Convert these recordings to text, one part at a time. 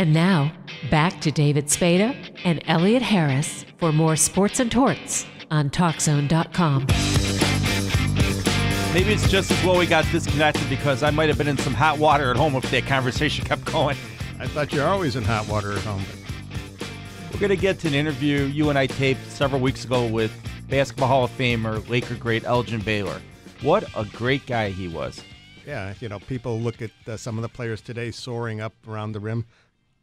And now, back to David Spada and Elliott Harris for more Sports and Torts on TalkZone.com. Maybe it's just as well we got disconnected because I might have been in some hot water at home if that conversation kept going. I thought you're always in hot water at home. We're going to get to an interview you and I taped several weeks ago with Basketball Hall of Famer, Laker great Elgin Baylor. What a great guy he was. Yeah, people look at some of the players today soaring up around the rim.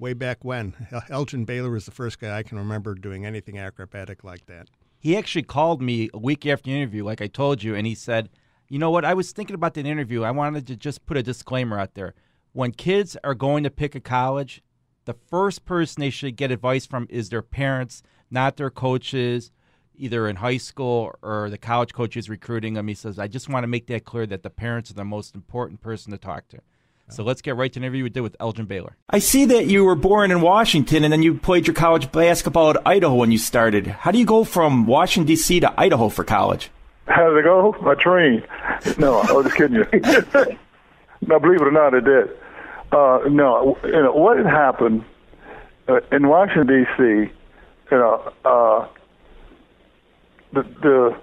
Way back when, Elgin Baylor was the first guy I can remember doing anything acrobatic like that. He actually called me a week after the interview, like I told you, and he said, you know what, I was thinking about that interview. I wanted to just put a disclaimer out there. When kids are going to pick a college, the first person they should get advice from is their parents, not their coaches, either in high school or the college coaches recruiting them. He says, I just want to make that clear that the parents are the most important person to talk to. So let's get right to an interview we did with Elgin Baylor. I see that you were born in Washington and then you played your college basketball at Idaho when you started. How do you go from Washington, D.C. to Idaho for college? How did it go? I trained. No, I was just kidding you. No, believe it or not, I did. No, what had happened in Washington, D.C., the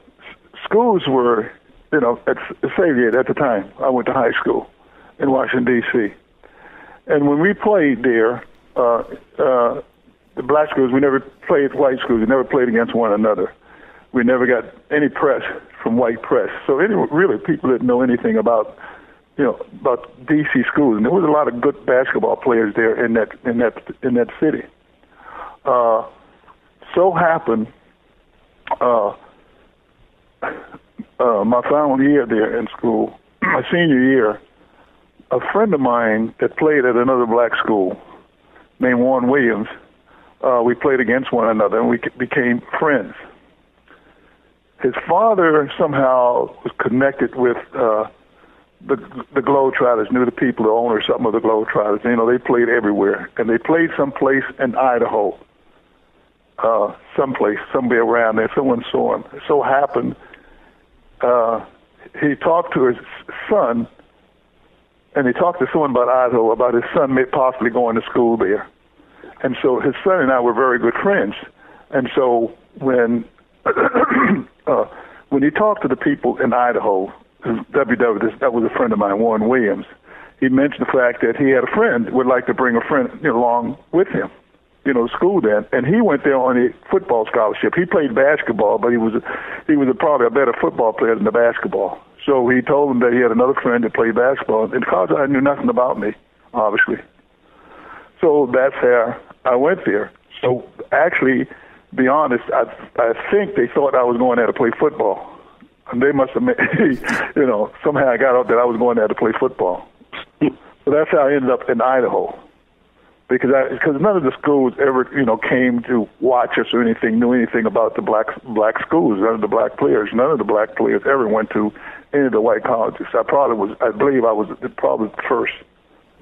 schools were, at Xavier at the time. I went to high school in Washington, D.C. And when we played there, the black schools, we never played white schools. We never played against one another. We never got any press from white press. So really people didn't know anything about D.C. schools. And there was a lot of good basketball players there in that city. So happened, my final year there in school, my senior year, a friend of mine that played at another black school named Warren Williams, we played against one another and we became friends. His father somehow was connected with the Globetrotters, knew the people, the owner or something of the Globetrotters. They played everywhere. And they played someplace in Idaho, somewhere around there. Someone saw him. It so happened he talked to his son, and he talked to someone about Idaho, about his son possibly going to school there. And so his son and I were very good friends. And so when he talked to the people in Idaho, that was a friend of mine, Warren Williams, he mentioned the fact that he had a friend, would like to bring a friend along with him, to school then. And he went there on a football scholarship. He played basketball, but he was probably a better football player than the basketball. So he told him that he had another friend that played basketball. And because I knew nothing about me, obviously. So that's how I went there. So actually, to be honest, I think they thought I was going there to play football. And they must have made, somehow I got out that I was going there to play football. So that's how I ended up in Idaho. Because none of the schools ever, came to watch us or knew anything about the black schools, none of the black players. None of the black players ever went to any of the white colleges. I believe I was probably the first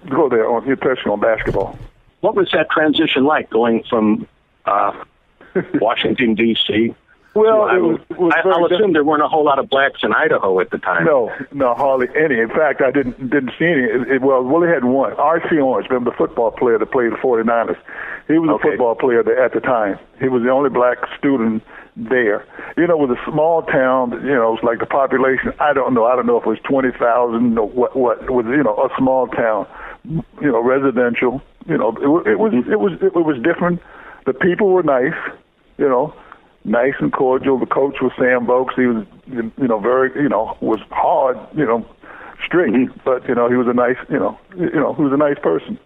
to go there, especially on basketball. What was that transition like, going from Washington, D.C.? Well, I'll assume there weren't a whole lot of blacks in Idaho at the time. No, hardly any. In fact, I didn't see any. Well, they had one. R.C. Orange, remember the football player that played the 49ers. He was a football player there at the time. He was the only black student there. It was a small town. It was like the population. I don't know. I don't know if it was 20,000 or what. It was a small town. Residential. It was different. The people were nice. Nice and cordial. The coach was Sam Vokes. He was, very, was hard, strict, but he was a nice, he was a nice person.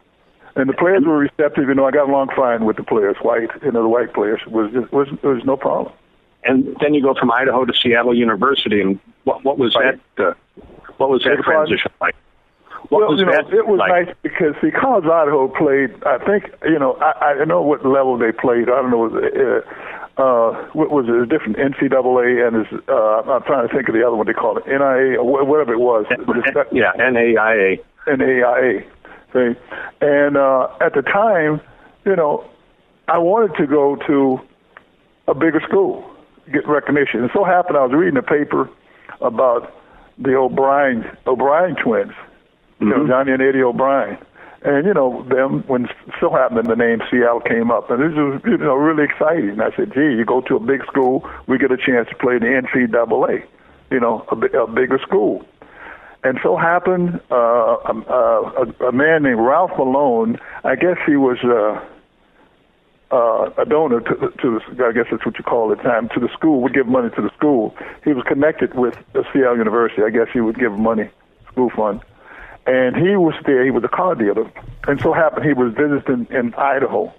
And the players were receptive. I got along fine with the players, the white players. It was no problem. And then you go from Idaho to Seattle University, and what was that? What was that transition like? It was nice because college Idaho played. I think I know what level they played. I don't know. What was it? Different NCAA and I'm trying to think of the other one they called it, NIA or whatever it was. Yeah, NAIA. NAIA. See? And at the time, I wanted to go to a bigger school, get recognition. It so happened I was reading a paper about the O'Brien twins, Johnny and Eddie O'Brien. And, when so happened the name Seattle came up, and this was, really exciting. And I said, gee, you go to a big school, we get a chance to play in the NCAA, a bigger school. And so happened a man named Ralph Malone, I guess he was a donor to I guess that's what you call it, time, to the school, would give money to the school. He was connected with Seattle University. I guess he would give money, school fund. And he was there. He was a car dealer. And so happened he was visiting in Idaho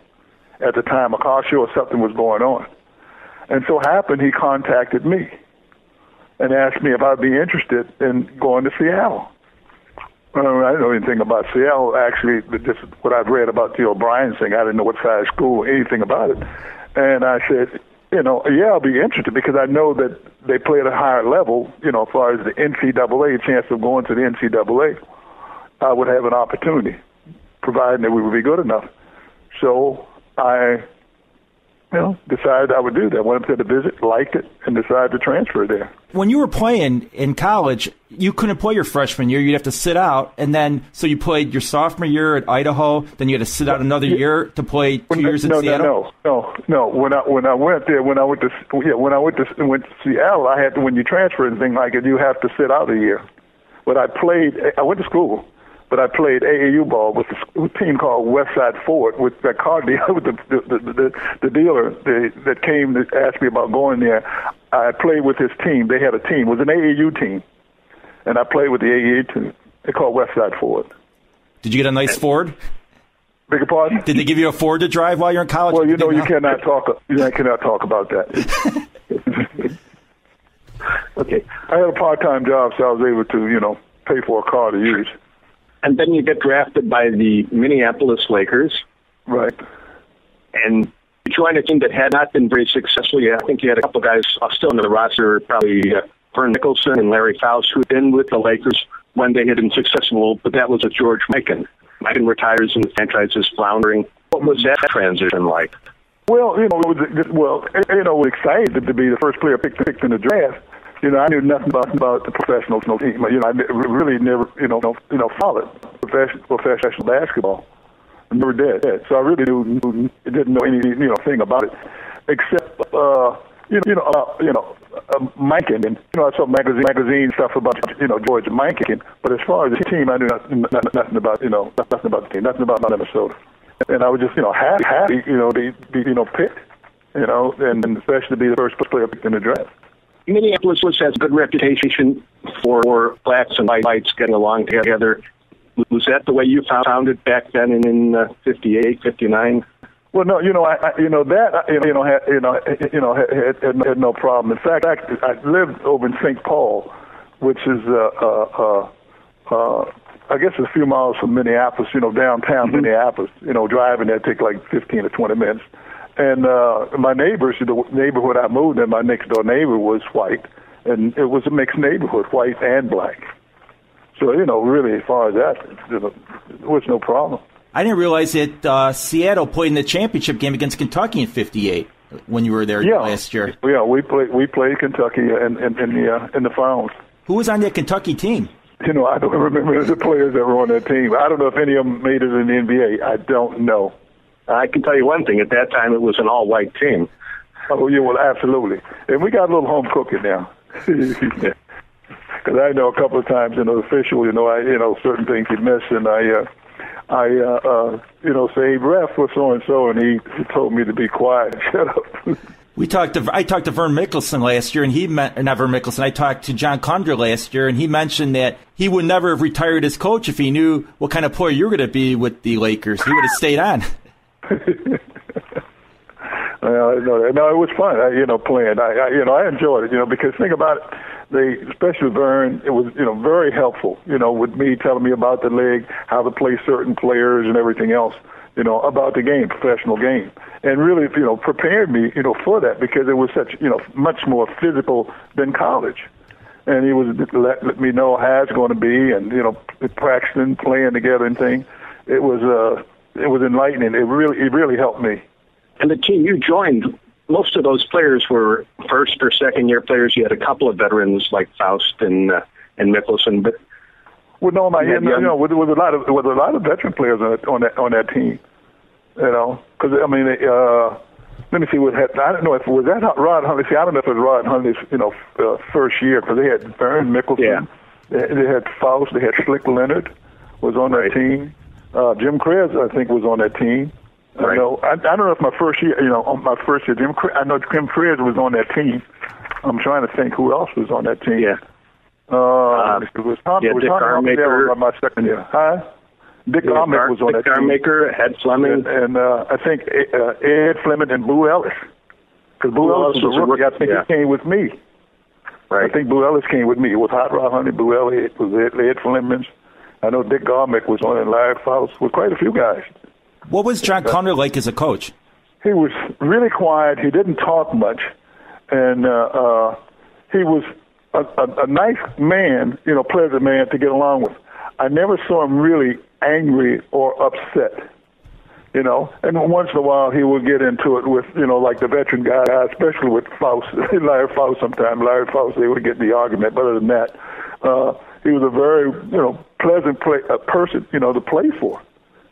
at the time, a car show or something was going on. And so happened he contacted me and asked me if I'd be interested in going to Seattle. I didn't know anything about Seattle. Actually, just what I'd read about the O'Brien thing, I didn't know what size school, anything about it. And I said, yeah, I'll be interested because I know that they play at a higher level, as far as the NCAA, a chance of going to the NCAA. I would have an opportunity, providing that we would be good enough. So I, decided I would do that. Went up there to visit, liked it, and decided to transfer there. When you were playing in college, you couldn't play your freshman year. You'd have to sit out, and then so you played your sophomore year at Idaho. Then you had to sit out another year to play 2 years in Seattle. No. When I went to Seattle, I had to. When you transfer and things like it, you have to sit out a year. But I went to school. But I played AAU ball with a team called Westside Ford, with that car dealer, with the dealer that came to ask me about going there. I played with his team. They had a team. It was an AAU team. And I played with the AAU team. They called Westside Ford. Did you get a nice Ford? Beg your pardon? Did they give you a Ford to drive while you're in college? Well, you cannot talk about that. Okay. I had a part-time job, so I was able to, pay for a car to use. And then you get drafted by the Minneapolis Lakers. Right. And you joined a team that had not been very successful. I think you had a couple guys still in the roster, probably Vern Nicholson and Larry Faust, who had been with the Lakers when they had been successful, but that was with George Mikan. Mikan retires and the franchise is floundering. What was that transition like? Well, it was excited to be the first player picked in the draft. I knew nothing about the professional team. I really never, followed professional basketball. I never did. So I really didn't know any, thing about it, except, Mikan. And, I saw magazine stuff about, George Mikan. But as far as the team, I knew nothing about, nothing about the team, nothing about Minnesota. And I was just, happy, to be, picked, and especially to be the first player picked in the draft. Minneapolis has a good reputation for blacks and whites getting along together. Was that the way you found it back then in 58, 59? Well, no, had no problem. In fact, I lived over in St. Paul, which is I guess a few miles from Minneapolis. Downtown Minneapolis. Driving there take like 15 or 20 minutes. And my neighbors, the neighborhood I moved in, my next door neighbor was white, and it was a mixed neighborhood, white and black. So, really, as far as that, there was no problem. I didn't realize that Seattle played in the championship game against Kentucky in '58 when you were there last year. Yeah, we played Kentucky in the finals. Who was on that Kentucky team? I don't remember the players that were on that team. I don't know if any of them made it in the NBA. I don't know. I can tell you one thing. At that time, it was an all-white team. Oh, yeah, well, absolutely. And we got a little home cooking now. Because I know a couple of times, official, certain things he missed, and I say, ref was so-and-so, and he told me to be quiet. Shut up. I talked to Vern Mickelson last year, and not Vern Mickelson. I talked to John Condra last year, and he mentioned that he would never have retired as coach if he knew what kind of player you were going to be with the Lakers. He would have stayed on. No, it was fun. Playing. I enjoyed it. Because think about it. Especially Vern, it was very helpful. With me telling me about the league, how to play certain players and everything else. About the game, professional game, and really, prepared me, for that because it was such, much more physical than college. And he was let me know how it's going to be, and practicing, playing together and things. It was enlightening. It really helped me. And the team you joined, most of those players were first or second year players. You had a couple of veterans like Faust and Mickelson, but With a lot of veteran players on that team. Because let me see what had. I don't know if it was that Rod Hundley. See, I don't know if it was Rod Hundley's first year, because they had Vern Mickelson. Yeah. They had Faust. They had Slick Leonard was on that team. Jim Krez, I think, was on that team. Right. I don't know if my first year, on my first year, I know Jim Krez was on that team. I'm trying to think who else was on that team. Yeah. It was Tom. Yeah, Dick Armaker. My second year. Huh? Dick Armaker was on that team. Dick Armaker, Ed Fleming. And I think Ed Fleming and Boo Ellis. Because Boo Ellis was a rookie. I think he came with me. Right. I think Boo Ellis came with me. It was Hot Rod Honey, Boo Ellis, it was Ed Fleming. I know Dick Garmick was on it, Larry Faust, with quite a few guys. What was John Connor like as a coach? He was really quiet. He didn't talk much. And he was a nice man, pleasant man to get along with. I never saw him really angry or upset, And once in a while he would get into it with, like the veteran guy, especially with Faust, Larry Faust sometimes. Larry Faust, they would get in the argument. But other than that, he was a very, pleasant person, to play for.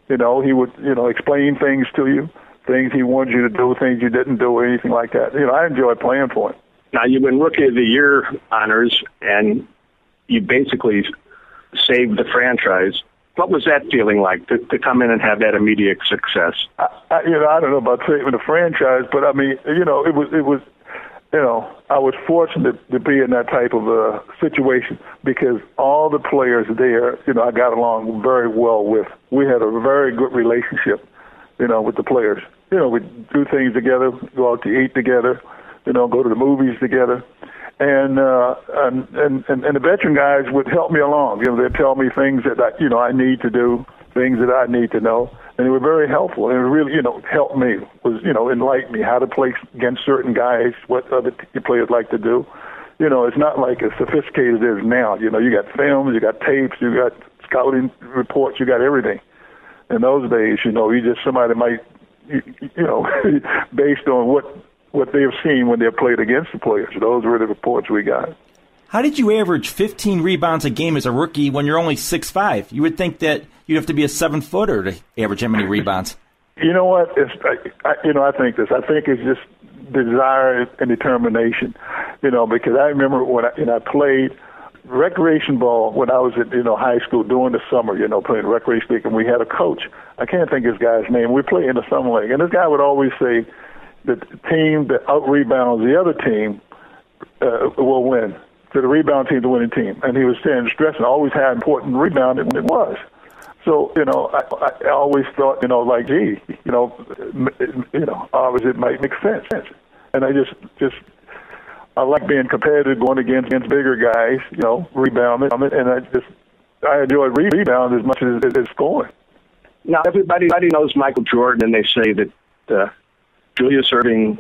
He would, explain things to you, things he wanted you to do, things you didn't do, or anything like that. I enjoyed playing for him. Now, you win Rookie of the Year honors, and you basically saved the franchise. What was that feeling like to come in and have that immediate success? I don't know about saving the franchise, but I mean, it was. I was fortunate to be in that type of situation because all the players there, I got along very well with. We had a very good relationship, with the players. We do things together, go out to eat together, go to the movies together. And the veteran guys would help me along. They'd tell me things that I need to do, things that I need to know, and they were very helpful. And it really, helped me, enlighten me how to play against certain guys, what other players like to do. It's not like as sophisticated as it is now. You got films, you got tapes, you got scouting reports, you got everything. In those days, somebody might, based on what they've seen when they've played against the players. Those were the reports we got. How did you average 15 rebounds a game as a rookie when you're only 6'5"? You would think that you'd have to be a 7-footer to average how many rebounds. You know what? I think this. I think it's just desire and determination. Because I remember when I played recreation ball when I was at high school during the summer. Playing recreation league, and we had a coach. I can't think of his guy's name. We played in the summer league, and this guy would always say, the team that out-rebounds the other team will win. So the rebound team, the winning team. And he was stressing always how important rebounding it was. So, I always thought, obviously it might make sense. And I I like being competitive, going against bigger guys, rebounding. And I enjoyed rebound as much as scoring. Now, everybody knows Michael Jordan, and they say that Julius Erving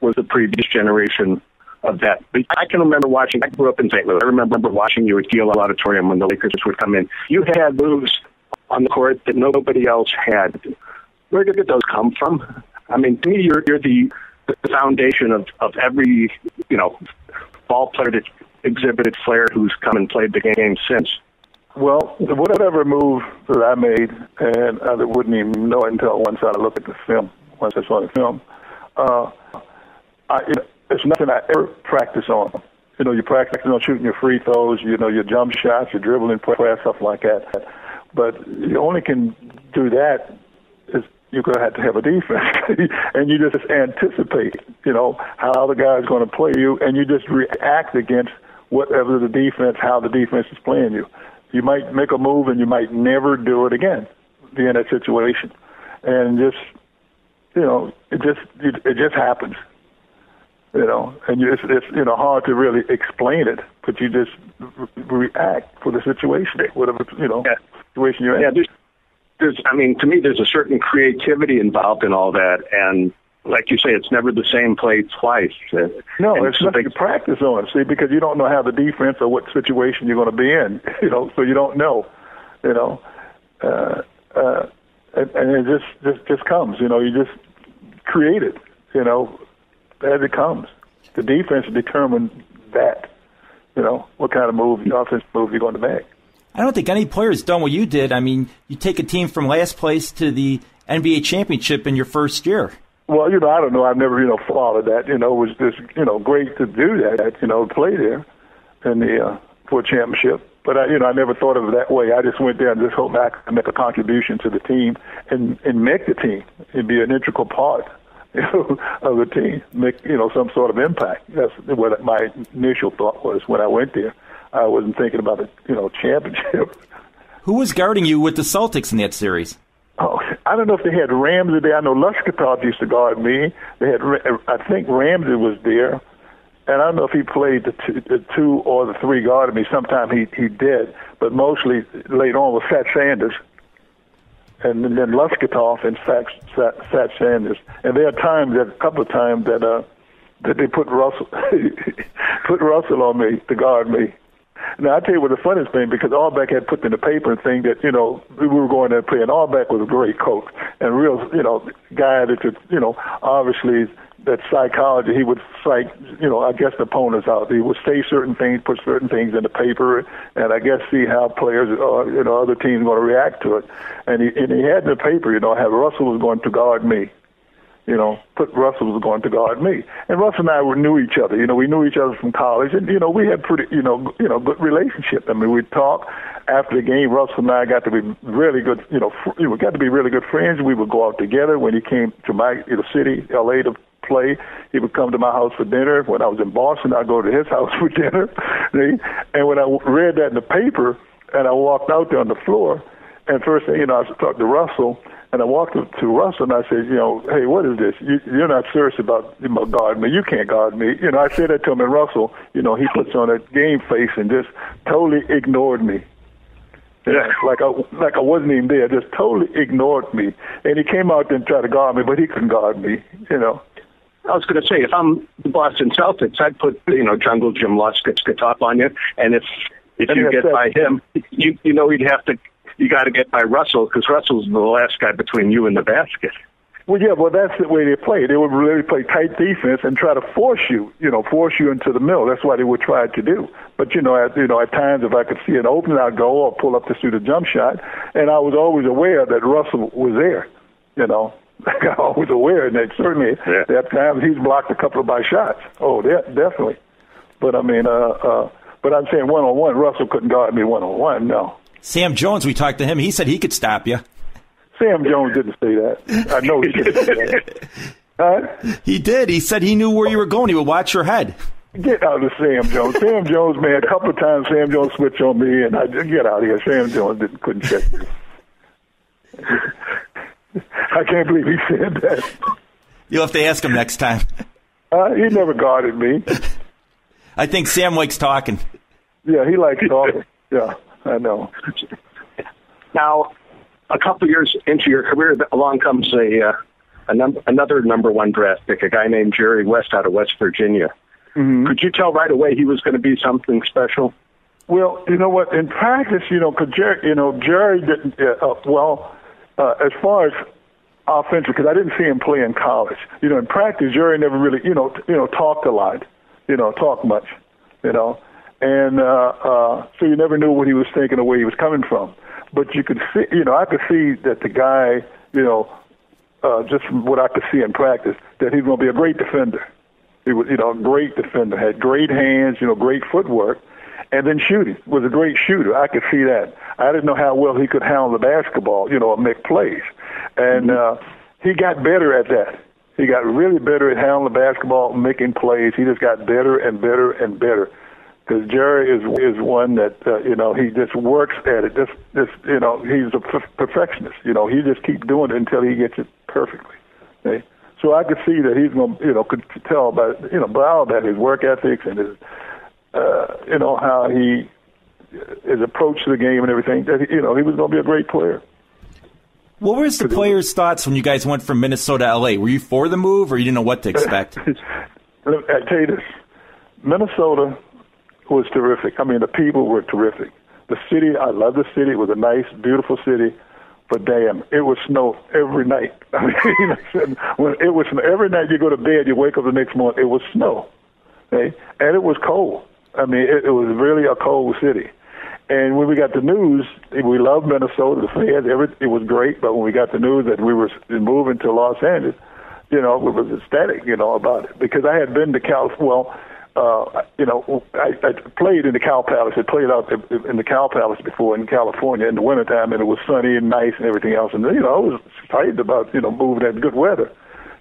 was the previous generation of that. But I can remember watching, I grew up in St. Louis. I remember watching you at Gill Auditorium when the Lakers would come in. You had moves on the court that nobody else had. Where did those come from? I mean, to me, you're the foundation of every, ball player that exhibited flair who's come and played the game since. Well, whatever move that I made, and I wouldn't even know it until once I looked at the film. Once I saw the film, it's nothing I ever practice on. You practice on shooting your free throws, your jump shots, your dribbling, press, stuff like that. But you only can do that is you're going to have a defense, and you just anticipate, how the guy's going to play you, and you just react against whatever how the defense is playing you. You might make a move, and you might never do it again, be in that situation, and just. It just happens, and it's hard to really explain it, but you just react for the situation, whatever situation you're in. Yeah, to me, there's a certain creativity involved in all that, and like you say, it's never the same play twice. No, it's nothing to practice on. See, because you don't know how the defense or what situation you're going to be in, so you don't know, and it just comes, you just create it, as it comes. The defense determines that, what kind of offensive move you're going to make. I don't think any player has done what you did. I mean, you take a team from last place to the NBA championship in your first year. Well, I don't know. I've never, followed that. It was just, great to do that, play there in the for a championship. But I never thought of it that way. I just went there and just hoped I could make a contribution to the team and make the team and be an integral part, of the team, make, some sort of impact. That's what my initial thought was when I went there. I wasn't thinking about a, championship. Who was guarding you with the Celtics in that series? Oh, I don't know if they had Ramsey there. I know Luskatov used to guard me. They had, I think Ramsey was there, and I don't know if he played the two or the three guarded me. Sometime he did, but mostly later on was Fat Sanders, and then Luskatov and Fat Sanders. And there are a couple of times that they put Russell on me to guard me. Now, I tell you what the funniest thing, because Auerbach had put in the paper and saying that, we were going there to play, and Auerbach was a great coach and real, guy that could, obviously that psychology, he would psych, I guess the opponents out. He would say certain things, put certain things in the paper, and I guess see how players, other teams are going to react to it. And he had in the paper, have Russell was going to guard me. Put Russell was going to guard me. And Russell and I knew each other. We knew each other from college, and we had pretty, good relationship. I mean, we'd talk after the game. Russell and I got to be really good. We got to be really good friends. We would go out together. When he came to my city, L.A. to play, he would come to my house for dinner. When I was in Boston, I'd go to his house for dinner. And when I read that in the paper, and I walked out there on the floor, and first thing, I talked to Russell. And I walked up to Russell and I said, hey, what is this? You're not serious about guarding me. You can't guard me. I said that to him, and Russell, he puts on a game face and just totally ignored me. Yeah, like I wasn't even there. Just totally ignored me. And he came out there and tried to guard me, but he couldn't guard me. I was going to say, if I'm the Boston Celtics, I'd put Jungle Jim Luskatov on you, and if you get by him, he'd have to. You got to get by Russell, because Russell's the last guy between you and the basket. Well, yeah, that's the way they play. They would really play tight defense and try to force you into the middle. That's what they would try to do. But at times if I could see an opening, I'd go or pull up to shoot a jump shot, and I was always aware that Russell was there. I was aware, and that certainly there are times he's blocked a couple of my shots. Oh, definitely. But I mean, but I'm saying one-on-one, Russell couldn't guard me one-on-one. No. Sam Jones, we talked to him. He said he could stop you. Sam Jones didn't say that. I know he didn't say that. He did. He said he knew where you were going. He would watch your head. Get out of Sam Jones. Sam Jones, man, a couple of times Sam Jones switched on me, and I get out of here. Sam Jones couldn't check me. I can't believe he said that. You'll have to ask him next time. He never guarded me. I think Sam likes talking. Yeah, he likes talking. Yeah. I know. Now, a couple of years into your career, along comes another number one draft pick, a guy named Jerry West out of West Virginia. Mm-hmm. Could you tell right away he was going to be something special? Well, you know what? In practice, because Jerry didn't. As far as offensive, because I didn't see him play in college. In practice, Jerry never really, talked a lot. Talked much. And so you never knew what he was thinking or where he was coming from. But you could see, I could see that the guy, just from what I could see in practice, that he's going to be a great defender. He was, a great defender, had great hands, great footwork, and then shooting. Was a great shooter. I could see that. I didn't know how well he could handle the basketball, or make plays. And he got better at that. He got really better at handling the basketball, making plays. He just got better and better and better. Because Jerry is one that he just works at it. He's a perfectionist. He just keeps doing it until he gets it perfectly. Okay? So I could see that he's going, could tell by all that his work ethics and his, how his approach to the game and everything. That he was going to be a great player. What was the players' thoughts when you guys went from Minnesota to L.A.? Were you for the move, or you didn't know what to expect? I tell you this, Minnesota was terrific. I mean, the people were terrific. The city, I love the city. It was a nice, beautiful city. But damn, it would snow every night. I mean, when it was every night you go to bed, you wake up the next morning, it was snow, okay? And it was cold. I mean, it was really a cold city. And when we got the news, we loved Minnesota. The fans, it was great. But when we got the news that we were moving to Los Angeles, it was ecstatic, about it. Because I had been to I played in the Cow Palace. I played out in the Cow Palace before in California in the wintertime, and it was sunny and nice and everything else. And, I was excited about, moving in good weather.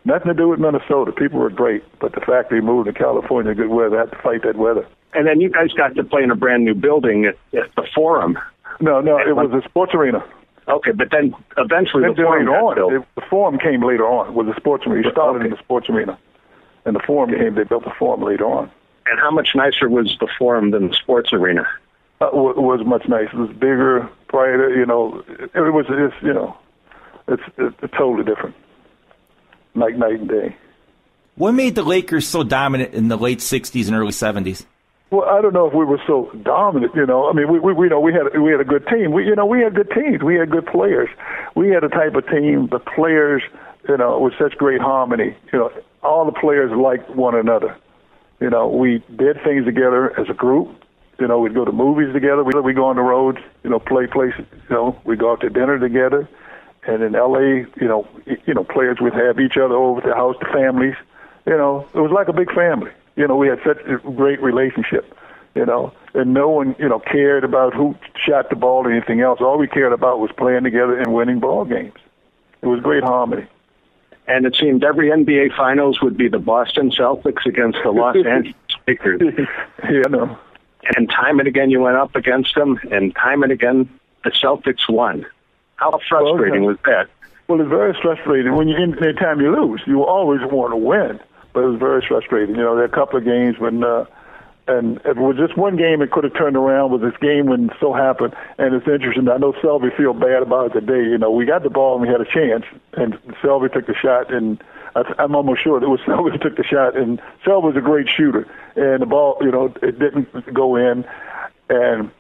Nothing to do with Minnesota. People were great. But the fact that we moved to California in good weather, I had to fight that weather. And then you guys got to play in a brand new building at the Forum. No, it was a sports arena. Okay, but then eventually the Forum got built. The Forum came later on. It was a sports arena. You started in the sports arena. And the Forum came, they built the Forum later on. And how much nicer was the Forum than the sports arena? It was much nicer. It was bigger, brighter, it's totally different. Like night and day. What made the Lakers so dominant in the late 60s and early 70s? Well, I don't know if we were so dominant, I mean, we had a good team. We had good teams. We had good players. We had a type of team, the players, with such great harmony. All the players liked one another. We did things together as a group. We'd go to movies together. We'd go on the road, play places. We'd go out to dinner together. And in L.A., players would have each other over to the house, the families. It was like a big family. We had such a great relationship, and no one, cared about who shot the ball or anything else. All we cared about was playing together and winning ball games. It was great harmony. And it seemed every NBA Finals would be the Boston Celtics against the Los Angeles Lakers. Yeah, I know. And time and again you went up against them, and time and again the Celtics won. How frustrating was that? Well, it's very frustrating. Anytime you lose, you always want to win. But it was very frustrating. There were a couple of games when, and it was just one game it could have turned around. Was this game when so happened, and it's interesting. I know Selby feel bad about it today. We got the ball and we had a chance, and Selby took the shot, and I'm almost sure it was Selby who took the shot, and Selby was a great shooter, and the ball, it didn't go in, and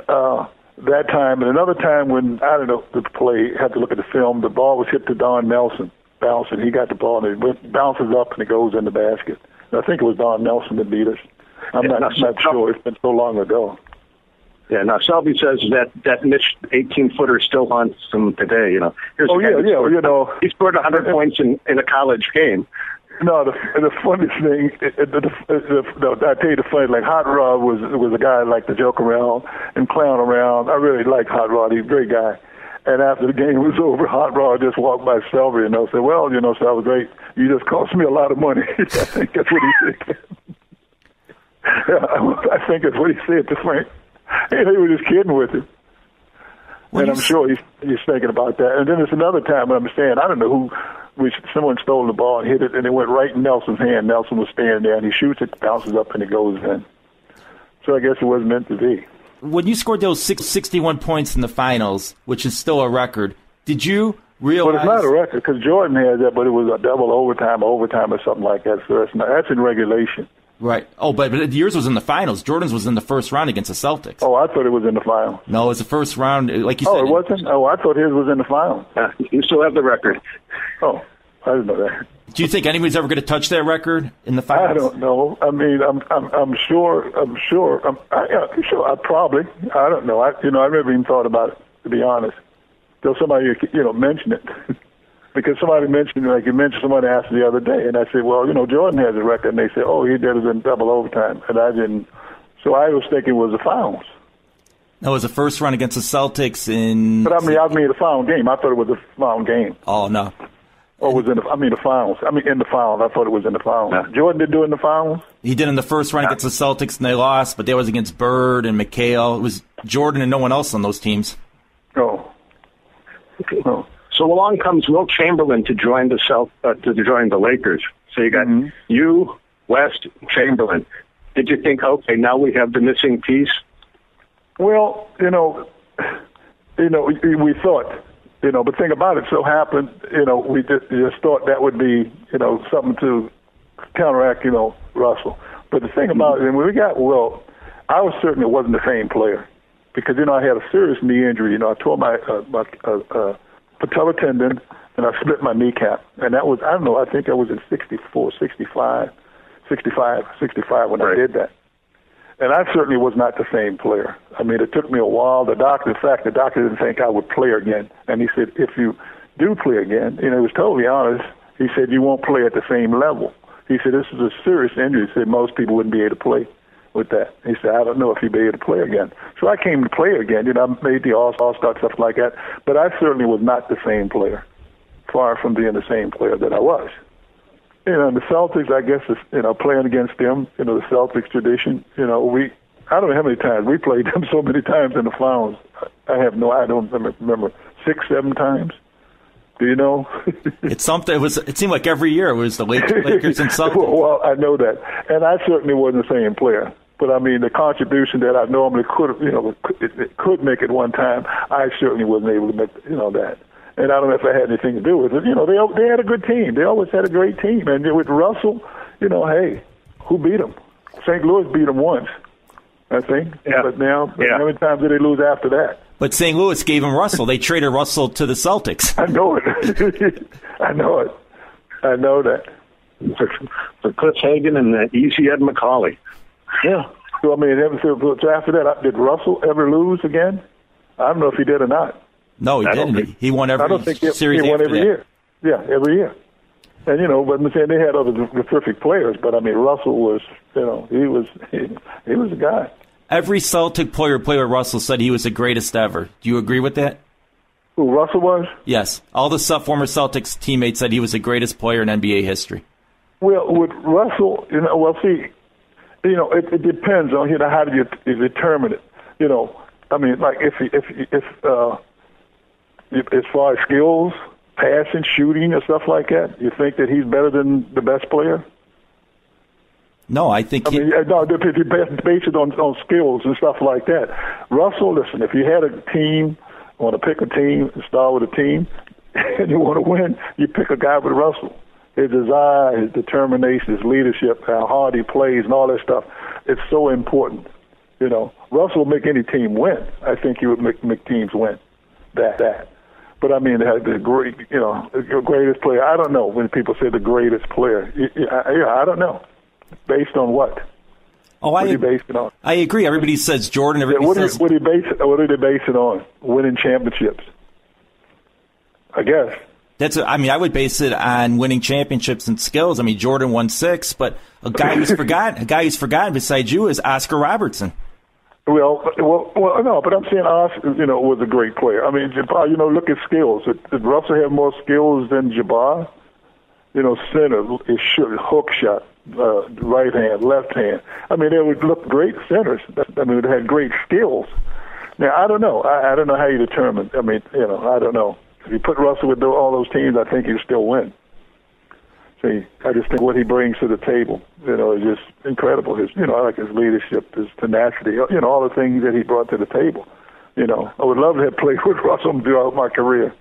that time, and another time when I don't know the play, had to look at the film. The ball was hit to Don Nelson. Bouncing, he got the ball and it bounces up and it goes in the basket. And I think it was Don Nelson that beat us. I'm not sure. It's been so long ago. Yeah. Now Selby says that missed 18-footer still haunts him today. Here's he scored 100 points in a college game. No, the funniest thing, I tell you the funny, like Hot Rod was a guy I liked to joke around and clown around. I really liked Hot Rod. He's a great guy. And after the game was over, Hot Rod just walked by Selby and said, "Well, Selby, great. You just cost me a lot of money." I think that's what he said. I think that's what he said to Frank. He was just kidding with him. And I'm sure he's thinking about that. And then there's another time when I'm saying, I don't know someone stole the ball and hit it, and it went right in Nelson's hand. Nelson was standing there, and he shoots it, bounces up, and it goes in. So I guess it wasn't meant to be. When you scored those 61 points in the finals, which is still a record, did you realize... Well, it's not a record because Jordan had that, but it was a double overtime or something like that. So that's in regulation. Right. Oh, but yours was in the finals. Jordan's was in the first round against the Celtics. Oh, I thought it was in the finals. No, it was the first round, like you said. Oh, it wasn't? Oh, I thought his was in the finals. You still have the record. Oh, I didn't know that. Do you think anybody's ever going to touch that record in the finals? I don't know. I mean, I'm sure. I probably. I don't know. I never even thought about it, to be honest. Till somebody mentioned it, because somebody mentioned, like you mentioned, somebody asked me the other day, and I said, well, Jordan has a record, and they said, oh, he did it in double overtime, and I didn't. So I was thinking it was the finals. No, it was the first round against the Celtics in. But I mean the final game. I thought it was the final game. Oh no. Or was in the finals. In the finals. I thought it was in the finals. Yeah. Jordan did do it in the finals? He did in the first round against the Celtics, and they lost, but that was against Bird and McHale. It was Jordan and no one else on those teams. Oh. Oh. So along comes Wilt Chamberlain to join the Lakers. So you got you, West, Chamberlain. Did you think, okay, now we have the missing piece? Well, we thought. But think about it. So happened, we just thought that would be, something to counteract, Russell. But the thing about it, and when we got Wilt, I was certain it wasn't the same player because, I had a serious knee injury. I tore my patella tendon and I split my kneecap. And that was, I don't know, I think I was in 65 when I did that. And I certainly was not the same player. I mean, it took me a while. The doctor didn't think I would play again. And he said, if you do play again, he was totally honest. He said, you won't play at the same level. He said, this is a serious injury. He said, most people wouldn't be able to play with that. He said, I don't know if you'd be able to play again. So I came to play again. I made the All-Star, stuff like that. But I certainly was not the same player, far from being the same player that I was. And the Celtics, I guess, playing against them, the Celtics tradition, I don't know how many times. We played them so many times in the finals. I don't remember, 6, 7 times. Do you know? It's something. It seemed like every year it was the Lakers and Celtics. Well, I know that, and I certainly wasn't the same player. But I mean, the contribution that I normally could make at one time, I certainly wasn't able to make, that. And I don't know if that had anything to do with it. They had a good team. They always had a great team. And with Russell, hey, who beat them? St. Louis beat them once, I think. Yeah. But how many times did they lose after that? But St. Louis gave him Russell. They traded Russell to the Celtics. I know it. I know it. I know that. For Cliff Hagan and Easy Ed McCauley. Yeah. So, I mean, so after that, did Russell ever lose again? I don't know if he did or not. No, he didn't. He won every series he won every that. year. Yeah, every year. And, but I'm saying they had other terrific players, but, I mean, Russell was, he was a guy. Every Celtic player who played with Russell said he was the greatest ever. Do you agree with that? Who, Russell was? Yes. All the former Celtics teammates said he was the greatest player in NBA history. Well, with Russell, it depends on, how do you determine it? I mean, like if as far as skills, passing, shooting, and stuff like that, you think that he's better than the best player? No, I think. If you base it on skills and stuff like that. Russell, listen, if you had a team, want to pick a team, start with a team, and you want to win, you pick a guy with Russell. His desire, his determination, his leadership, how hard he plays, and all that stuff, it's so important. Russell will make any team win. I think he would make teams win. That. But I mean, the great, the greatest player. I don't know when people say the greatest player. I don't know. Based on what? Oh, what are you based it on? I agree. Everybody says Jordan. Everybody says. What do they base it on? Winning championships. I guess. I would base it on winning championships and skills. I mean, Jordan won 6, but a guy who's forgotten besides you is Oscar Robertson. Well, no, but I'm saying Oscar, was a great player. I mean, Jabbar, look at skills. Did Russell have more skills than Jabbar? Center, his hook shot, right hand, left hand. I mean, they would look great centers. I mean, they had great skills. Now, I don't know. I don't know how you determine. I mean, I don't know. If you put Russell with all those teams, I think he'd still win. See, I just think what he brings to the table, is just incredible. His, I like his leadership, his tenacity, all the things that he brought to the table. I would love to have played with Russell throughout my career.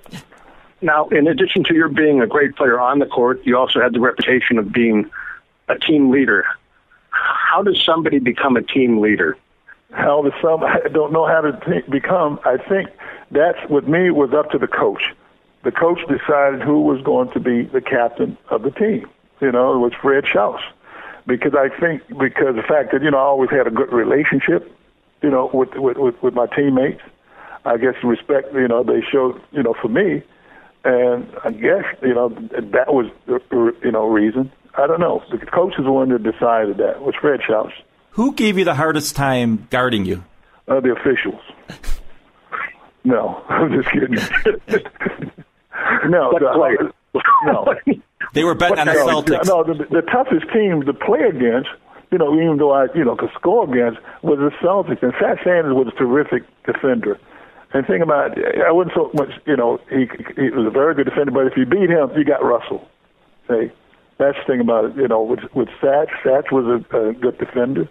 Now, in addition to your being a great player on the court, you also had the reputation of being a team leader. How does somebody become a team leader? I don't know how to become. I think that's, with me, was up to the coach. The coach decided who was going to be the captain of the team. It was Fred Schaus. Because the fact that, I always had a good relationship, with my teammates. I guess respect, they showed, for me. And I guess, that was the, reason. I don't know. The coach is the one that decided that. It was Fred Schaus. Who gave you the hardest time guarding you? The officials. No, I'm just kidding. No. They were betting on the Celtics. No, the toughest team to play against, even though I, could score against, was the Celtics. And Fat Sanders was a terrific defender. And think about it, I wasn't so much, he was a very good defender, but if you beat him, you got Russell. See? That's the thing about it, with Satch. Satch was a good defender.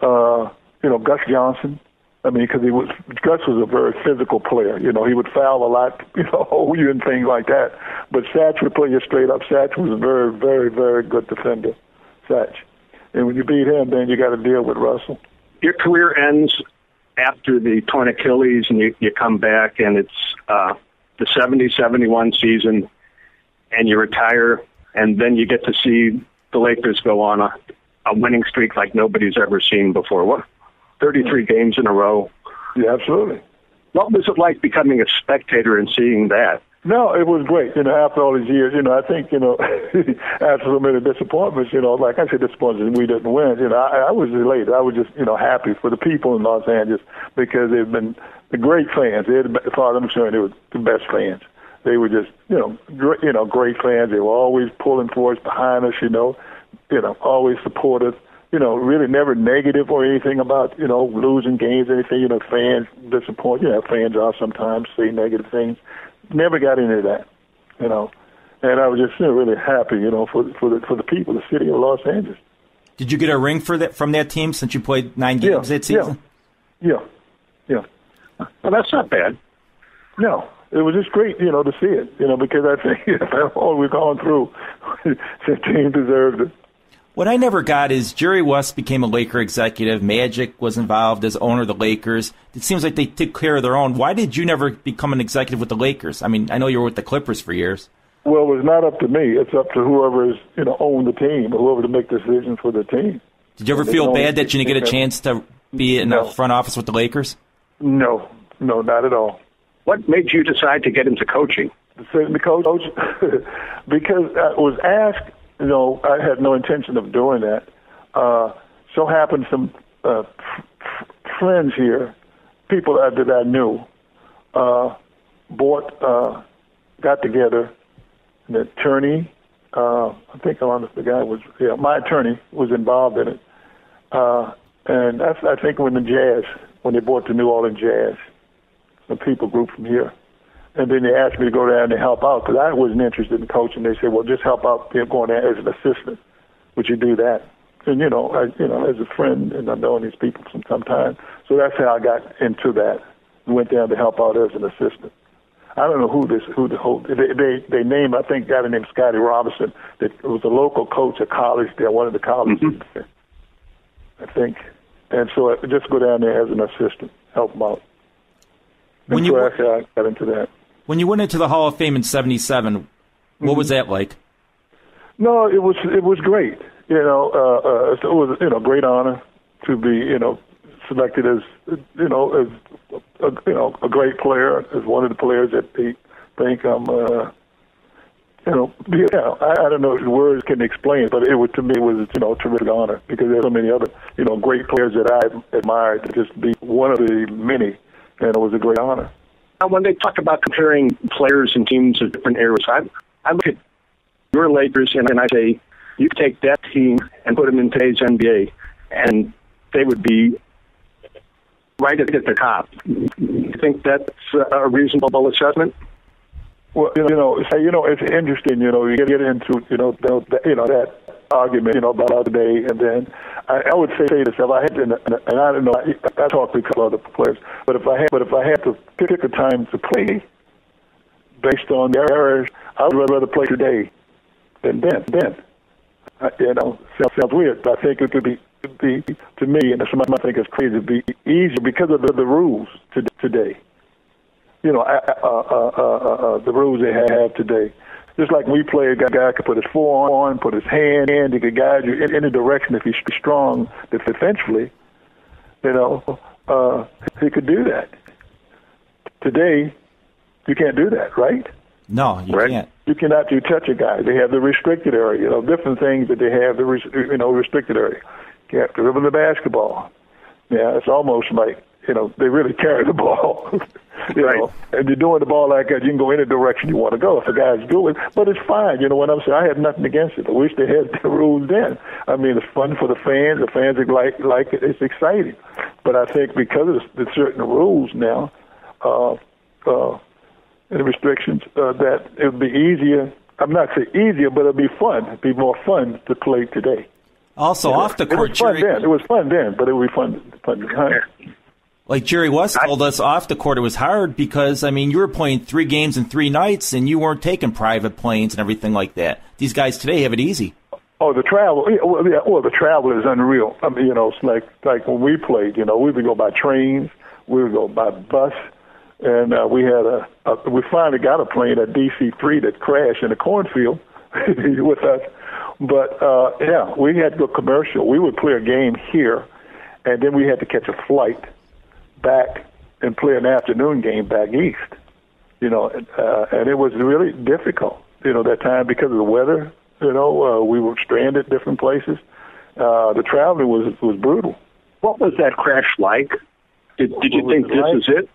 Gus Johnson. I mean, because Gus was a very physical player. He would foul a lot, hold you and things like that. But Satch would play you straight up. Satch was a very, very, very good defender, Satch. And when you beat him, then you got to deal with Russell. Your career ends after the torn Achilles, and you come back, and it's the 70-71 season, and you retire, and then you get to see the Lakers go on a winning streak like nobody's ever seen before. 33 games in a row. Yeah, absolutely. What was it like becoming a spectator and seeing that? No, it was great. After all these years, I think, after so many disappointments, like I said, disappointments, we didn't win. I was elated. I was just, happy for the people in Los Angeles because they've been the great fans. As far as I'm concerned, they were the best fans. They were just, great fans. They were always pulling for us, behind us, always supportive. Really never negative or anything about, losing games, anything, fans disappoint. Fans are sometimes say negative things. Never got into that, and I was just really happy, for the people, the city of Los Angeles. Did you get a ring from that team since you played 9 games that season? Yeah. Well, that's not bad. No, it was just great, to see it, because I think all we've gone through, the team deserved it. What I never got is Jerry West became a Laker executive. Magic was involved as owner of the Lakers. It seems like they took care of their own. Why did you never become an executive with the Lakers? I mean, I know you were with the Clippers for years. Well, it's not up to me. It's up to whoever's, owned the team or whoever to make decisions for the team. Did you ever feel bad that you didn't get a chance to be in the front office with the Lakers? No, not at all. What made you decide to get into coaching? The coach, because I was asked. I had no intention of doing that. So happened some friends here, people that I knew, got together. An attorney, I think the guy was, my attorney was involved in it. And I think when they bought the New Orleans Jazz, some people group from here. And then they asked me to go down and help out because I wasn't interested in coaching. They said, well, just help out going there as an assistant. Would you do that? And, as a friend, and I've known these people for some time. So that's how I got into that. Went down to help out as an assistant. I don't know they named, I think, a guy named Scotty Robinson that was a local coach at college there, one of the colleges, I think. And so I just go down there as an assistant, help them out. I got into that. When you went into the Hall of Fame in '77, what was that like? No, it was great. It was a great honor to be selected as a great player, as one of the players that they think I'm. I don't know if words can explain it, but to me it was a terrific honor because there's so many other great players that I admired to just be one of the many, and it was a great honor. Now, when they talk about comparing players and teams of different eras, I look at your Lakers and I say you take that team and put them in today's NBA, and they would be right at the top. You think that's a reasonable assessment? Well, it's interesting. You get into that argument about today, and then I would say this: if I had, and I don't know, I talked to a couple other players, but if I had to pick a time to play based on their errors, I would rather play today than then. Sounds weird, but I think it could be to me, and somebody might think it's crazy, it'd be easier because of the rules today. The rules they have today. Just like we play, a guy could put his forearm, put his hand in, he could guide you in any direction if he's strong defensively. He could do that. Today, you can't do that, right? No, you can't. You cannot touch a guy. They have the restricted area, different things that they have the restricted area. You have to dribble the basketball. Yeah, it's almost like they really carry the ball. Right. And you're doing the ball like that, you can go any direction you want to go if a guy's good. But it's fine. You know what I'm saying? I have nothing against it. I wish they had the rules then. I mean, it's fun for the fans. The fans are like it. It's exciting. But I think because of the certain rules now, and the restrictions, that it would be easier. I'm not saying easier, but it'd be fun. It'd be more fun to play today. Also, off the court, it was fun then, but it would be fun behind. Like Jerry West told us off the court, it was hard because, you were playing 3 games in 3 nights and you weren't taking private planes and everything like that. These guys today have it easy. Oh, the travel. Well, the travel is unreal. It's like when we played, we would go by trains, we would go by bus, and we finally got a plane at DC-3 that crashed in a cornfield with us. But, we had to go commercial. We would play a game here, and then we had to catch a flight back and play an afternoon game back east. And it was really difficult, that time because of the weather. We were stranded different places. The traveling was brutal. What was that crash like? Did you think this is it?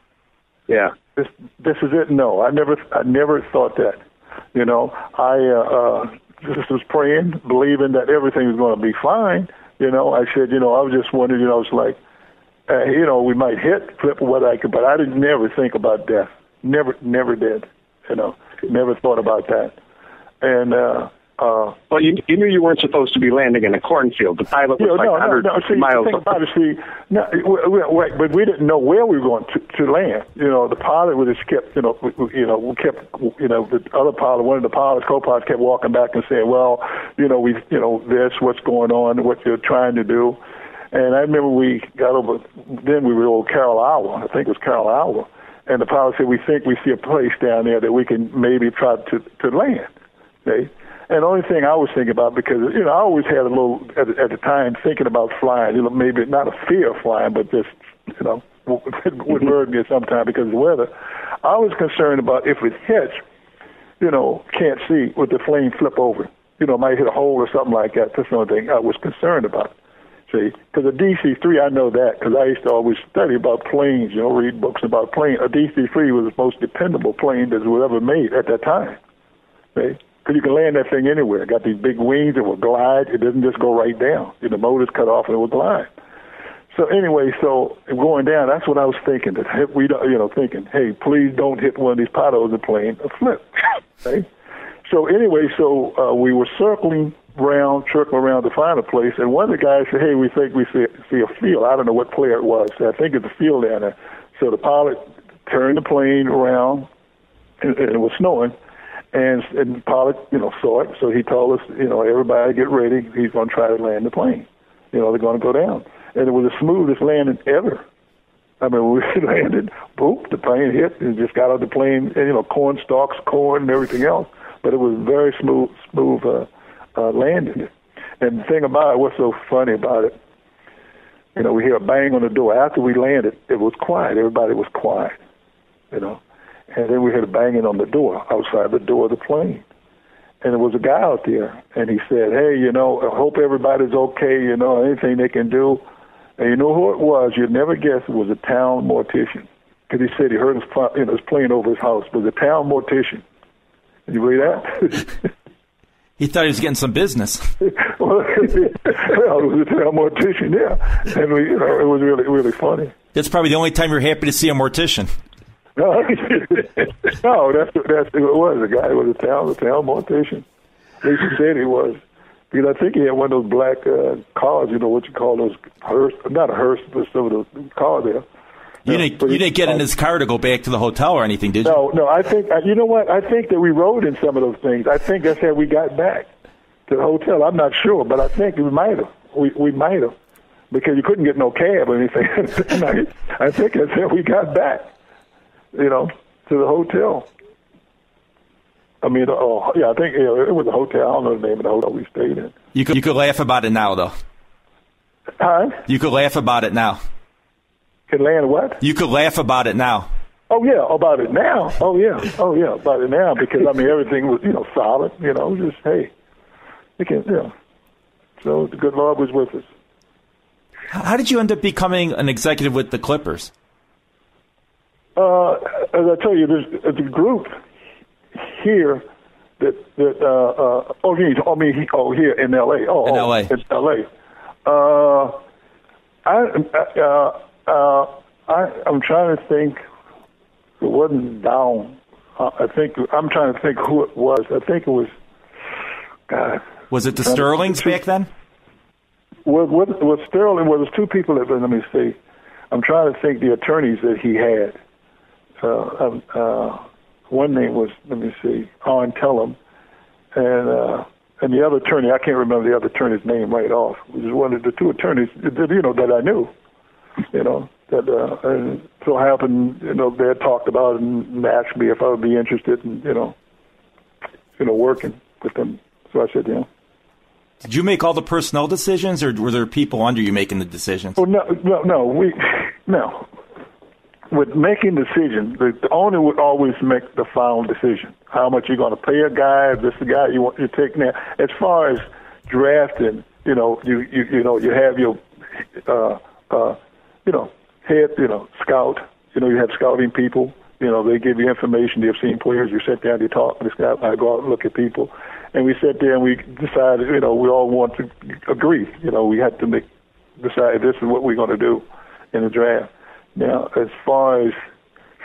Yeah. This is it? No, I never thought that. I just was praying, believing that everything was going to be fine. I said, I was just wondering, I was like, we might flip or what I could, but I didn't never think about death. Never did. Never thought about that. And well, you knew you weren't supposed to be landing in a cornfield. The pilot was 100 miles away. But we didn't know where we were going to land. The pilot would have kept, the other pilot, one of the pilots, co-pilots kept walking back and saying, well, this, what's going on, what you're trying to do. And I remember we got over, then we were over Carroll Hour. I think it was Carroll Hour. And the pilot said, we think we see a place down there that we can maybe try to land. Okay? And the only thing I was thinking about, because, I always had a little, at the time, thinking about flying, maybe not a fear of flying, but just, would worry me sometimes because of the weather. I was concerned about if it hits, can't see, would the plane flip over? Might hit a hole or something like that. That's the only thing I was concerned about. See, because a DC-3, I know that, because I used to always study about planes, read books about planes. A DC-3 was the most dependable plane that was ever made at that time. See? Because you can land that thing anywhere. It got these big wings, it will glide. It doesn't just go right down. The motor's cut off and it will glide. So anyway, going down, that's what I was thinking. That thinking, hey, please don't hit one of these potholes and plane a flip. Okay? So anyway, we were circling around to find a place, and one of the guys said, hey, we think we see a field. I don't know what player it was. I think it's a field down there. So the pilot turned the plane around, and it was snowing. And the pilot, saw it, so he told us, everybody get ready. He's going to try to land the plane. They're going to go down. And it was the smoothest landing ever. I mean, when we landed, boop, the plane hit, and just got out of the plane, and, corn stalks, corn, and everything else. But it was very smooth landing. And the thing about it, what's so funny about it, we hear a bang on the door. After we landed, it was quiet. Everybody was quiet, And then we heard a banging on the door, outside the door of the plane. And there was a guy out there, and he said, hey, I hope everybody's okay, anything they can do. And you know who it was? You'd never guess it was a town mortician. Because he said he heard his plane over his house. It was a town mortician. Can you believe that? He thought he was getting some business. Well, it was a town mortician, yeah. And it was really, really funny. That's probably the only time you're happy to see a mortician. No, that's it was. The guy was a town mortician. At least he said he was. Because I think he had one of those black cars, what you call those hearse, not a hearse, but some of those cars there. You didn't get in his car to go back to the hotel or anything, did you? No, I think, you know what, I think that we rode in some of those things. I think that's how we got back to the hotel. I'm not sure, but I think we might have. We might have. Because you couldn't get no cab or anything. I think that's how we got back, to the hotel. I mean, I think it was a hotel. I don't know the name of the hotel we stayed in. You could laugh about it now, though. Huh? You could laugh about it now. Can land what? You could laugh about it now. Oh, yeah, about it now. Oh, yeah, about it now. Because, I mean, everything was, solid, just, hey, you can, So the good Lord was with us. How did you end up becoming an executive with the Clippers? As I tell you, there's a group here that here in L.A. In L.A. It's L.A. I'm trying to think. It wasn't down. I'm trying to think who it was. I think it was. God. Was it the Sterlings back then? Was Sterling? Well, there's two people that. Let me see. I'm trying to think the attorneys that he had. One name was, let me see, Owen Tellum, and the other attorney, I can't remember the other attorney's name right off. It was one of the two attorneys that I knew, that and so happened, they had talked about it and asked me if I would be interested in, working with them. So I said, yeah. Did you make all the personnel decisions, or were there people under you making the decisions? Well, no. With making decisions, the owner would always make the final decision. How much you're going to pay a guy? Is this the guy you want to take now? As far as drafting, you have your head scout. You have scouting people. They give you information. They've seen players. You sit down, you talk. This guy, I go out and look at people, and we sit there and we decided. We all want to agree. We had to decide this is what we're going to do in the draft. Now, as far as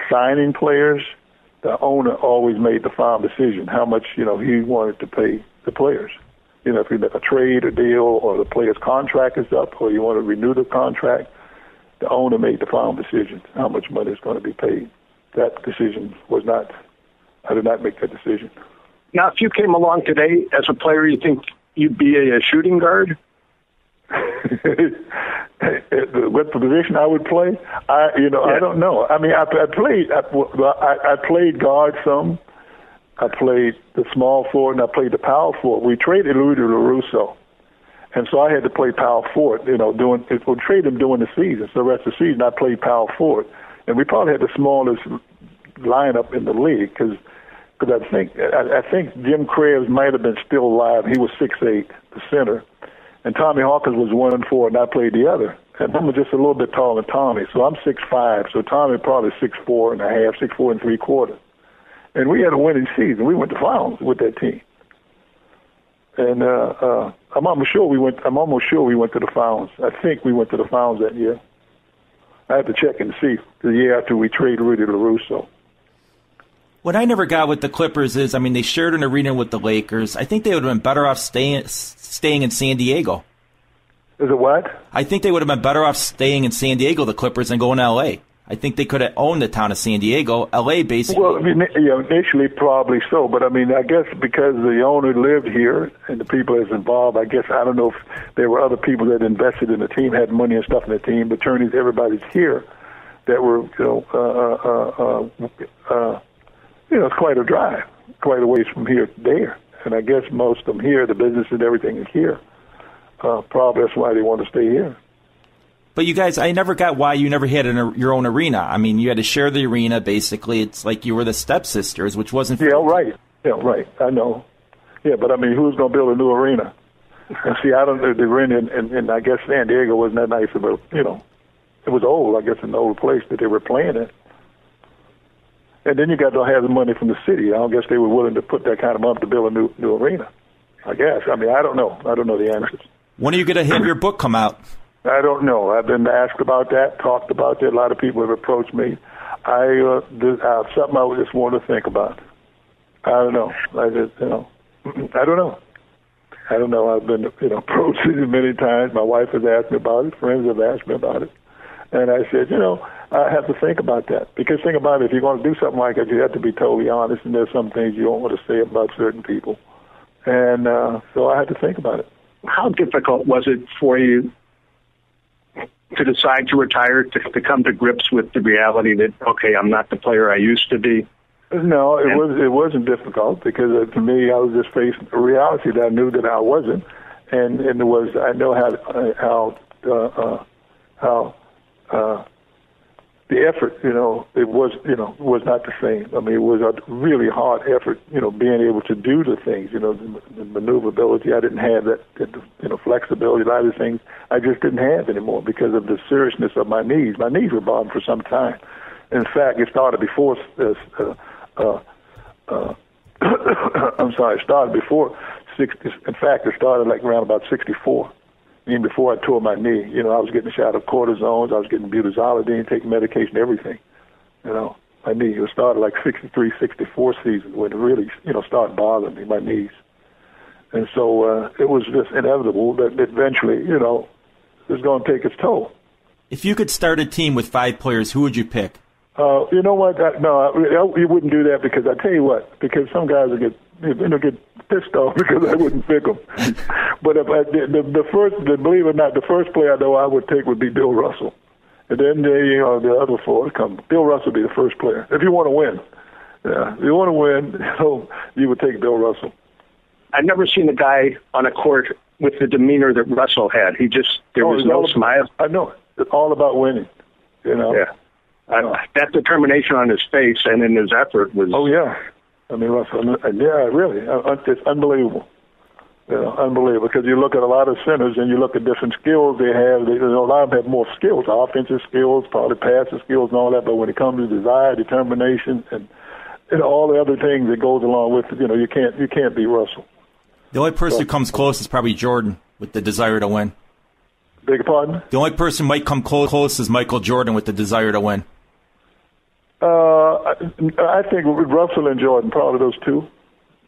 signing players, the owner always made the final decision how much he wanted to pay the players. If you make a trade, a deal, or the player's contract is up, or you want to renew the contract, the owner made the final decision how much money is going to be paid. That decision was not. I did not make that decision. Now, if you came along today as a player, you think you'd be a shooting guard? What position I would play? I don't know. I mean, I played guard some. I played the small forward, and I played the power forward. We traded Louis LaRusso, and so I had to play power forward. We'll trade him during the season. So the rest of the season, I played power forward, and we probably had the smallest lineup in the league because I think Jim Krebs might have been still alive. He was 6'8", the center. And Tommy Hawkins was 1-4, and I played the other. And I'm just a little bit taller than Tommy, so I'm 6'5". So Tommy probably 6'4 and a half, 6'4 3/4. And we had a winning season. We went to finals with that team. And I'm almost sure we went to the finals. I think we went to the finals that year. I have to check and see the year after we traded Rudy LaRusso. What I never got with the Clippers is, they shared an arena with the Lakers. I think they would have been better off staying in San Diego. Is it what? I think they would have been better off staying in San Diego, the Clippers, than going to L.A. I think they could have owned the town of San Diego. L.A. basically. Well, initially probably so, but I guess because the owner lived here and the people that's involved, I don't know if there were other people that invested in the team, had money and stuff in the team, but attorneys, everybody's here that were, it's quite a drive, quite a ways from here to there. And I guess most of them here, the business and everything is here. Probably that's why they want to stay here. But you guys, I never got why you never had your own arena. You had to share the arena, basically. It's like you were the stepsisters, which wasn't fair. Yeah, right. I know. Yeah, but who's going to build a new arena? See, I don't know. The arena in I guess San Diego wasn't that nice, but, it was old, I guess, an old place that they were playing in. And then you got to have the money from the city. I don't guess they were willing to put that kind of money to build a new arena. I guess. I don't know. I don't know the answers. When are you going to have your book come out? I don't know. I've been asked about that, talked about that. A lot of people have approached me. Something I just want to think about. I don't know. I don't know. I don't know. I've been approached many times. My wife has asked me about it. Friends have asked me about it. And I said, I have to think about that. Because think about it, if you're going to do something like that, you have to be totally honest, and there's some things you don't want to say about certain people. And so I had to think about it. How difficult was it for you to decide to retire, to come to grips with the reality that, okay, I'm not the player I used to be? No, it wasn't difficult because to me, I was just facing a reality that I knew that I wasn't, and it was I know how the effort, it was not the same. It was a really hard effort, being able to do the things, the maneuverability. I didn't have that, flexibility. A lot of the things I just didn't have anymore because of the seriousness of my knees. My knees were bothering for some time. In fact, it started before. I'm sorry, it started before 60. In fact, it started like around about 64. Even before I tore my knee, I was getting a shot of cortisones, I was getting butazolidine, taking medication, everything. My knee, it started like 63, 64 season when it really, started bothering me, my knees. And so it was just inevitable that eventually, it was going to take its toll. If you could start a team with 5 players, who would you pick? You know what? You wouldn't do that because I tell you what, because some guys will get pissed off because I wouldn't pick them. But if believe it or not, the first player I know I would take would be Bill Russell. And then the other 4 would come. Bill Russell would be the first player. If you want to win. Yeah, if you want to win, you would take Bill Russell. I've never seen a guy on a court with the demeanor that Russell had. There was no smile. I know. It's all about winning, you know. Yeah. That determination on his face and in his effort was... Oh, yeah. I mean, Russell, yeah, really. It's unbelievable. You know, unbelievable. Because you look at a lot of centers and you look at different skills they have. A lot of them have more skills, offensive skills, probably passing skills and all that. But when it comes to desire, determination, and all the other things that goes along with it, you know, you can't beat Russell. The only person who comes close is probably Jordan with the desire to win. Beg your pardon? The only person who might come close is Michael Jordan with the desire to win. I think Russell and Jordan, probably those two.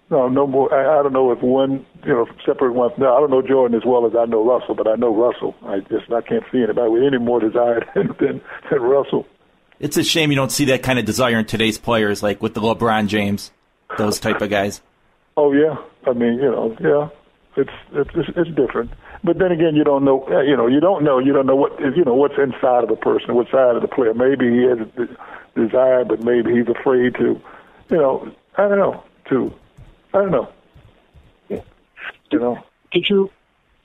No more. I don't know if one, you know, separate one. No, I don't know Jordan as well as I know Russell, but I know Russell. I can't see anybody with any more desire than Russell. It's a shame you don't see that kind of desire in today's players, like with the LeBron James, those type of guys. Oh yeah, I mean, you know, yeah, it's different. But then again, you don't know. You don't know what's inside of a person, what side of the player. Maybe he has a desire, but maybe he's afraid to. You know, I don't know. Yeah. You know. Did you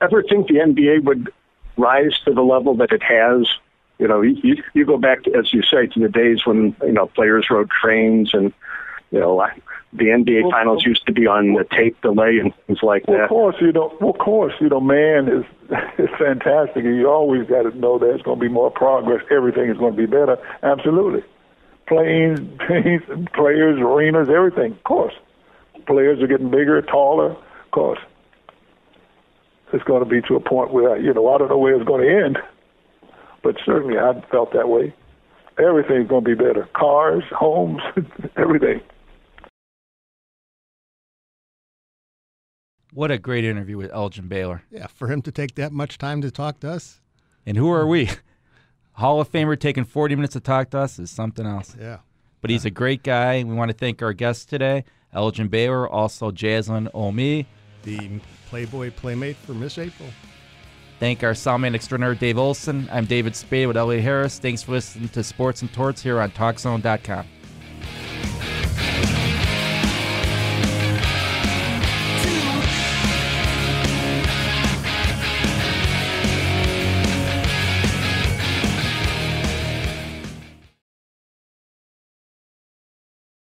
ever think the NBA would rise to the level that it has? You know, you go back to, as you say, to the days when, you know, players rode trains and, you know, the NBA finals used to be on the tape delay and things like that. Of course, man is fantastic, and you always got to know there's going to be more progress. Everything is going to be better. Absolutely. Planes, players, arenas, everything. Of course. Players are getting bigger, taller. Of course. It's going to be to a point where, you know, I don't know where it's going to end, but certainly I felt that way. Everything's going to be better. Cars, homes, everything. What a great interview with Elgin Baylor. Yeah, for him to take that much time to talk to us. And who are we? Hall of Famer taking 40 minutes to talk to us is something else. Yeah. But he's a great guy. We want to thank our guests today, Elgin Baylor, also Jaslyn Omi. The Playboy Playmate for Miss April. Thank our soundman extraordinaire, Dave Olson. I'm David Spada with Elliott Harris. Thanks for listening to Sports and Torts here on TalkZone.com.